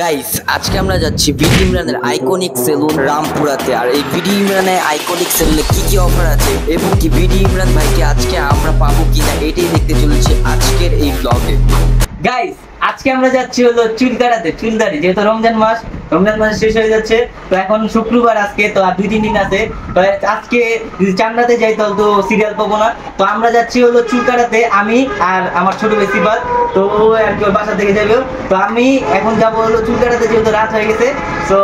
Guys আজকে আমরা যাচ্ছি বিডি ইমরানের আইকনিক সেলুন রামপুরাতে। আর এই বিডি ইমরানের আইকনিক সেলুনে কি কি অফার আছে এবং কি বিডি ইমরান ভাইকে আজকে আমরা পাবো কিনা এটাই দেখতে চলেছি আজকের এই ব্লগে। গাইস আজকে আমরা যাচ্ছি হলো চুল কাটাতে, চুলদারি, যেহেতু রমজান মাস শেষ হয়ে যাচ্ছে। তো এখন শুক্রবার আজকে, তো আর 2-3 দিন আছে। তো আজকে যদি চান্দাতে যাই তাহলে তো সিরিয়াল পাবো না। তো আমরা যাচ্ছি হলো চুল কাটাতে, আমি আর আমার ছোট ভাই সিফাত। তো ও আর কি ওর বাসা থেকে যাবে। তো আমি এখন যাবো হলো চুল কাটাতে, যেহেতু রাত হয়ে গেছে। তো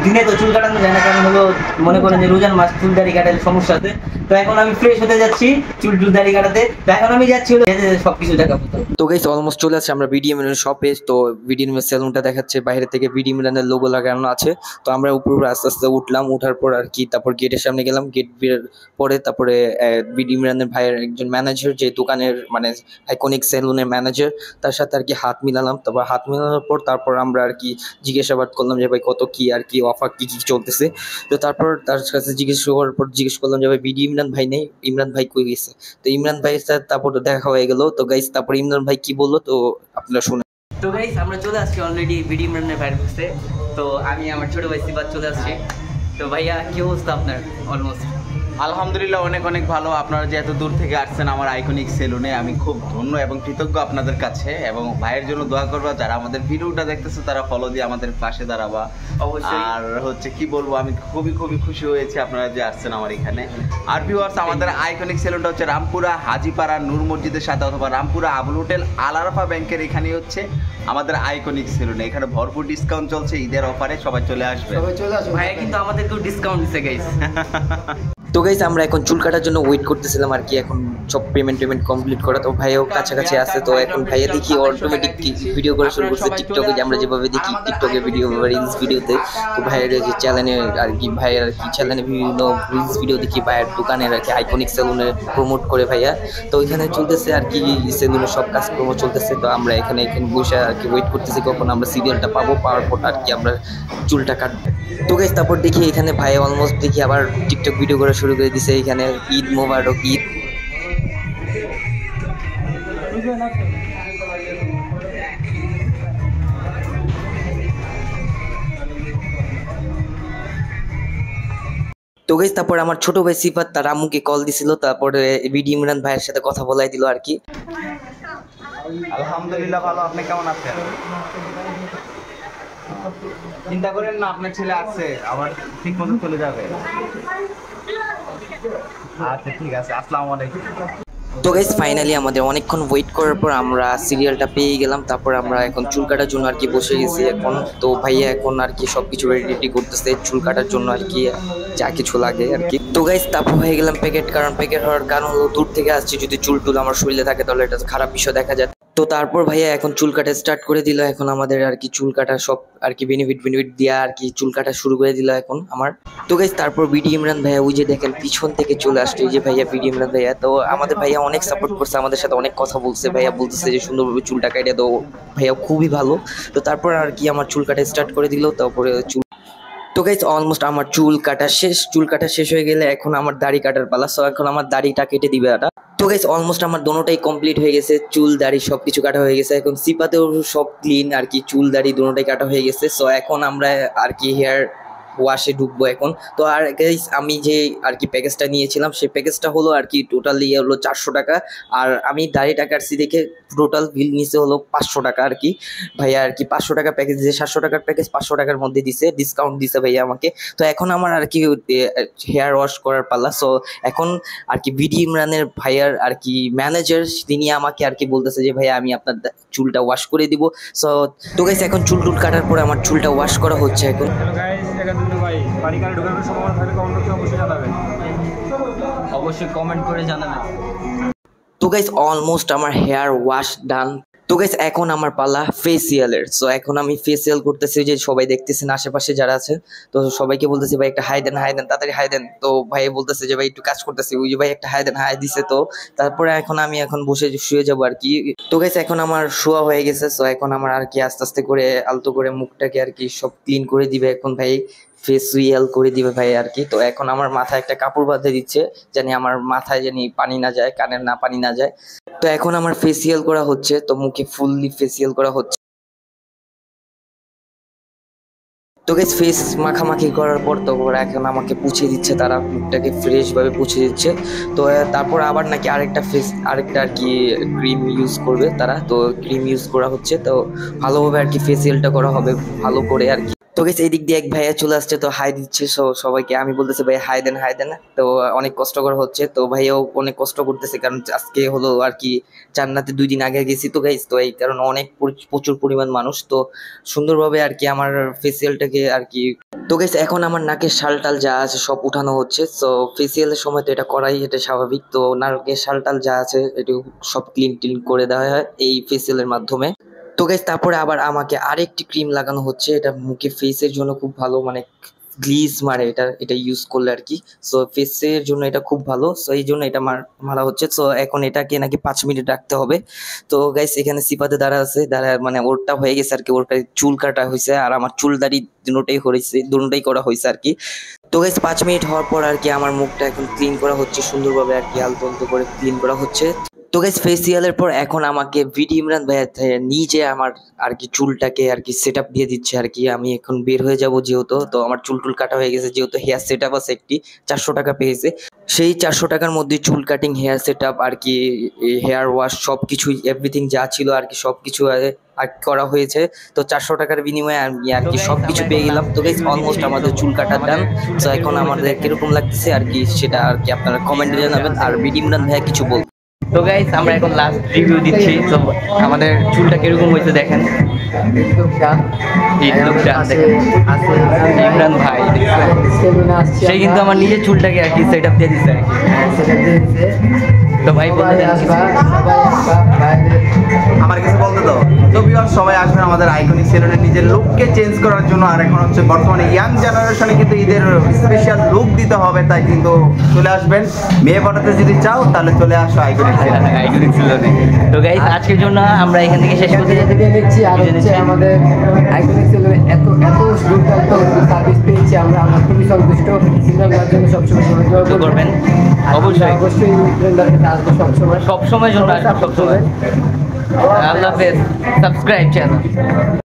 দিনে তো চুল কাটানো যায় না, কারণ হলো মনে করেন যে রোজান মাস চুল দাড়ি কাটালে সমস্যা আছে। তো এখন আমি ফ্রেশ হতে যাচ্ছি চুল দাড়ি কাটাতে। তো এখন আমি যাচ্ছি হলো সবকিছু দেখাবো। তো গাইস অলমোস্ট চলে আসছে আমরা বিডি ইমরানের শপে। তো বিডি ইমরানের সেলুনটা দেখাচ্ছে, বাইরে থেকে বিডি ইমরানের লোগো লাগানো আছে। তো আমরা উপরে আস্তে আস্তে উঠলাম, উঠার পর আর কি তারপর গেটের সামনে গেলাম। গেট বের পরে তারপরে বিডি ইমরানের ভাইয়ের একজন ম্যানেজার, যে দোকানের মানে আইকনিক সেলুনের ম্যানেজার, তার সাথে আর কি হাত মিলালাম। তারপর হাত মিলানোর পর আমরা আর কি জিজ্ঞাসাবাদ করলাম যে ভাই কত কি আর কি অফার কি কি চলতেছে। তো তারপর তার কাছে জিজ্ঞেস করার পর জিজ্ঞেস করলাম যে ভাই বিডি ইমরান ভাই নেই, ইমরান ভাই কই গেছে। তো ইমরান ভাইয়ের সাথে তারপর দেখা হয়ে গেল। তো গাইস তারপর ইমরান ভাই কি বললো তো আপনারা শুনে। তো গাইস আমরা চলে আসছি অলরেডি বিডি ইমরানের ভাইয়ের কাছে। তো আমি আমার ছোট ভাই সিফাত চলে আসছি। তো ভাইয়া কি অবস্থা আপনার? অলমোস্ট আলহামদুলিল্লাহ, অনেক অনেক ভালো। আপনারা যে এত দূর থেকে আসছেন আমার আইকনিক সেলুনে, আমি খুব ধন্য এবং কৃতজ্ঞ আপনাদের কাছে। এবং ভাইয়ের জন্য দোয়া করবা, যারা আমাদের ভিডিওটা দেখতেছে তারা ফলো দিয়ে আমাদের পাশে দাঁড়াবা অবশ্যই। আর হচ্ছে কি বলবো, আমি খুবই খুবই খুশি হয়েছি আপনারা যে আসছেন আমার এখানে। আর ভিউয়ার্স, আমাদের আইকনিক সেলুনটা হচ্ছে রামপুরা হাজিপাড়া নূর মসজিদের সাথে, অথবা রামপুরা আবুল হোটেল আল আরাফা ব্যাংকের এখানেই হচ্ছে আমাদের আইকনিক সেলুন। এখানে ভরপুর ডিসকাউন্ট চলছে ঈদের অফারে, সবাই চলে আসবে। ভাইয়া কিন্তু আমাদেরকেও ডিসকাউন্ট দিচ্ছে গাইস। তো গাইস আমরা এখন চুল কাটার জন্য ওয়েট করতেছিলাম আর কি, এখন সব পেমেন্ট কমপ্লিট করা। তো ভাইও কাছাকাছি আছে। তো এখন ভাইয়া দেখি অটোমেটিক ভিডিও করে শুরু করছে টিকটকে, যে আমরা যেভাবে দেখি টিকটকে ভিডিও বা রিলস ভিডিওতে। তো ভাইয়ের যে চ্যানেলে আর কি, ভাইয়ের আর কি চ্যানেলে বিভিন্ন রিলস ভিডিও দেখি ভাইয়ের দোকানের আর কি আইকনিক সেলুনে প্রমোট করে ভাইয়া। তো ওইখানে চলতেছে আর কি সেলুনের সব কাজ প্রমোট চলতেছে। তো আমরা এখানে বসে আর কি ওয়েট করতেছি কখন আমরা সিরিয়ালটা পাবো, পাওয়ার পর আর কি আমরা চুলটা কাটবো। তো গাইস তারপর দেখি এখানে ভাই অলমোস্ট দেখি আবার টিকটক ভিডিও করা শুরু করে দিছে। এখানে ঈদ মোবারক ঈদ। তো গাইস তারপর আমার ছোট ভাই সিফাত তার আম্মুকে কল দিছিল, তারপরে বিডি ইমরান ভাইয়ের সাথে কথা বলাই দিল আর কি। আলহামদুলিল্লাহ ভালো, আপনি কেমন আছেন? চিন্তা করেন না, আপনার ছেলে আছে, আবার ঠিক মতো চলে যাবে। আচ্ছা ঠিক আছে, আসসালামু আলাইকুম। তো গাইস ফাইনালি আমাদের অনেকক্ষণ ওয়েট করার পর আমরা সিরিয়ালটা পেয়ে গেলাম। তারপর আমরা এখন চুল কাটার জন্য আর কি বসে গেছি এখন। তো ভাইয়া এখন আর কি সবকিছু রেডি করতেছে চুল কাটার জন্য আর কি, যা কিছু লাগে আর কি। তো গাইস তারপর হয়ে গেলাম প্যাকেট, কারণ প্যাকেট হওয়ার কারণ হলো দূর থেকে আসছি, যদি চুল আমার শরীরে থাকে তাহলে এটা খারাপ বিষয় দেখা যায়। তো তারপর ভাইয়া এখন চুল কাটা স্টার্ট করে দিল। এখন আমাদের আর কি চুল কাটা সব আর কি বেনিফিট দিয়া আর কি চুল কাটা শুরু করে দিল এখন আমার। তো গাইস তারপর বিডি ইমরান ভাইয়া ওই যে দেখেন পিছন থেকে চলে আসছে, এই যে ভাইয়া বিডি ইমরান ভাইয়া। তো আমাদের ভাইয়া অনেক সাপোর্ট করছে, আমাদের সাথে অনেক কথা বলছে। ভাইয়া বলতেছে যে সুন্দরভাবে চুলটা কাটে দাও, ভাইয়া খুবই ভালো। তো তারপর আর কি আমার চুল কাটা স্টার্ট করে দিল। তারপরে চুল, তো গাইস অলমোস্ট আমার চুল কাটা শেষ। চুল কাটা শেষ হয়ে গেলে এখন আমার দাড়ি কাটার পালা। সো এখন আমার দাড়িটা কেটে দিবে এটা। তো গাইস অলমোস্ট আমার দোনোটাই কমপ্লিট হয়ে গেছে, চুল দাড়ি সবকিছু কাটা হয়ে গেছে। এখন সিপাতেও সব ক্লিন আর কি, চুল দাড়ি দোনোটাই কাটা হয়ে গেছে। সো এখন আমরা আর কি হেয়ার ওয়াশে ঢুকবো এখন। তো আর গাইস আমি যে আর কি প্যাকেজটা নিয়েছিলাম সেই প্যাকেজটা হলো আর কি টোটালি হলো 400 টাকা। আর আমি দাড়িটা কাটছি দেখে টোটাল বিল নিচে হলো 500 টাকা আর কি। ভাইয়া আর কি 500 টাকা প্যাকেজ দিয়ে 700 টাকার প্যাকেজ 500 টাকার মধ্যে দিছে, ডিসকাউন্ট দিছে ভাইয়া আমাকে। তো এখন আমার আর কি হেয়ার ওয়াশ করার পালা। সো এখন আর কি বিডি ইমরানের ভাইয়ার আর কি ম্যানেজার, তিনি আমাকে আর কি বলতেছে যে ভাইয়া আমি আপনার চুলটা ওয়াশ করে দিব। সো তো গাইস এখন চুল কাটার পরে আমার চুলটা ওয়াশ করা হচ্ছে এখন। অবশ্যই কমেন্ট করে জানাবেন। তো গাইস অলমোস্ট আমার হেয়ার ওয়াশ ডান। তো গাইস এখন আমার পালা ফেসিয়ালের। সো এখন আমি ফেসিয়াল করতেছি, যে সবাই দেখতেছেন আশেপাশে যারা আছে। তো সবাইকে বলতেছি ভাই একটা হাই দেন, তাড়াতাড়ি হাই দেন। তো ভাই বলতেছে যে ভাই একটু কাজ করতেছি, ওই যে ভাই একটা হাই দেন, হাই দিছে। তো তারপরে এখন আমি বসে শুয়ে যাবো আর কি। তো গাইস এখন আমার শোয়া হয়ে গেছে। সো এখন আমার আর কি আস্তে আস্তে করে আলতো করে মুখটাকে আর কি সব ক্লিন করে দিবে এখন ভাই, ফেসিয়াল করে দিবে ভাই আর কি। তো এখন আমার মাথায় একটা কাপড় বাঁধে দিচ্ছে, জানি আমার মাথায় জানি পানি না যায়, কানের না পানি না যায়। তো এখন আমার ফেসিয়াল করা হচ্ছে, তো মুখে ফুললি ফেসিয়াল করা হচ্ছে। তো গাইস ফেস মাখামাখি করার পর তো ওরা এখন আমাকে পুছিয়ে দিচ্ছে, তারা মুখটাকে ফ্রেশ ভাবে পুছিয়ে দিচ্ছে। তো তারপর আবার নাকি আরেকটা আর কি ক্রিম ইউজ করবে তারা, তো ক্রিম ইউজ করা হচ্ছে, তো ভালোভাবে আর কি ফেসিয়ালটা করা হবে ভালো করে আর কি। তো গেছে এই দিক দিয়ে এক ভাইয়া চলে আসছে, তো হাই দিচ্ছে সবাইকে। আমি বলতেছি ভাই হাই দেন হাই দেন, তো অনেক কষ্টকর হচ্ছে। তো ভাইয়াও অনেক কষ্ট করতেছে, কারণ আজকে হলো আর কি জান্নাতে 2 দিন আগে গেছি তো গাইস, তো এই কারণে অনেক প্রচুর পরিমাণ মানুষ, তো সুন্দরভাবে আর কি আমার ফেসিয়ালটাকে আর কি। তো গাইস এখন আমার নাকের শাল টাল যা আছে সব উঠানো হচ্ছে, তো ফেসিয়ালের সময় তো এটা করাই, এটা স্বাভাবিক। তো নাকের শাল টাল যা আছে এটা সব ক্লিন টিন করে দেওয়া হয় এই ফেসিয়ালের মাধ্যমে। তো গাইস তারপরে আবার আমাকে আরেকটি ক্রিম লাগানো হচ্ছে, এটা মুখে ফেসের জন্য খুব ভালো, মানে গ্লিজ মারে এটা ইউজ করলে আর কি। সো ফেসের জন্য এটা খুব ভালো, সো এই জন্য এটা মারা হচ্ছে। সো এখন এটাকে নাকি 5 মিনিট রাখতে হবে। তো গাইস এখানে সিপাতে দাঁড়া মানে ওরটা হয়ে গেছে আর কি, ওরটা চুল কাটা হয়েছে, আর আমার চুল দাড়ি দুটোটাই করা হয়েছে আর কি। তো গাইস 5 মিনিট হওয়ার পর আর কি আমার মুখটা এখন ক্লিন করা হচ্ছে সুন্দরভাবে আর কি, আলতো আলতো করে ক্লিন করা হচ্ছে। তো গাইস ফেসিয়ালের পর এখন আমাকে ভিডি ইমরান ভাইয়া নিজে আমার আর কি চুলটাকে আর কি সেট আপ দিয়ে দিচ্ছে আর কি। আমি এখন বের হয়ে যাব যেহেতু, তো আমার চুল টুল কাটা হয়ে গেছে, যেহেতু হেয়ার সেট আপ আছে একটি 400 টাকা পেয়েছে, সেই 400 টাকার মধ্যে চুল কাটিং, হেয়ার সেট আপ আর কি, হেয়ার ওয়াশ সব কিছুই এভরিথিং যা ছিল আর কি সব কিছু আর করা হয়েছে। তো 400 টাকার বিনিময়ে আমি আর কি সবকিছু পেয়ে গেলাম। তো গাইস অলমোস্ট আমাদের চুল কাটার ডান। তো এখন আমাদের কিরকম লাগতেছে আর কি সেটা আর কি আপনারা কমেন্টে জানাবেন, আর ভিডি ইমরান ভাইয়া কিছু বল। তো গাইস আমরা এখন লাস্ট রিভিউ দিচ্ছি। তো আমাদের চুলটা কিরকম হয়েছে দেখেন, এই লুকটা দেখেন। ইমরান ভাই সে কিন্তু আমার নিজের চুলটাকে আর কি সেট আপ দিয়ে দিচ্ছে আর কি। তো ভাই বলতে দেন কিছু। আমার কাছে বলতে দাও। তো ভিউয়ার্স সবাই আসবেন আমাদের আইকনিক সেলুনে নিজের লুককে চেঞ্জ করার জন্য। আর এখন হচ্ছে বর্তমানে ইয়াং জেনারেশনে কিন্তু ঈদের স্পেশাল লুক দিতে হবে, তাই কিন্তু চলে আসবেন। মেয়ে পটাতে যদি চাও তাহলে চলে আসো আইকনিক সেলুনে। তো গাইস আজকের জন্য আমরা এখান থেকে শেষ করতে নিচ্ছি। আর হচ্ছে আমাদের আইকনিক সেলুনে এত দুর্দান্ত সার্ভিস পেয়েছি আমরা খুবই সন্তুষ্ট। সিনেমার জন্য সবসময় তো করবেন অবশ্যই সবসময় সবসময় জন্য সবসময়। আল্লাহ হাফেজ, সাবস্ক্রাইব চ্যানেল।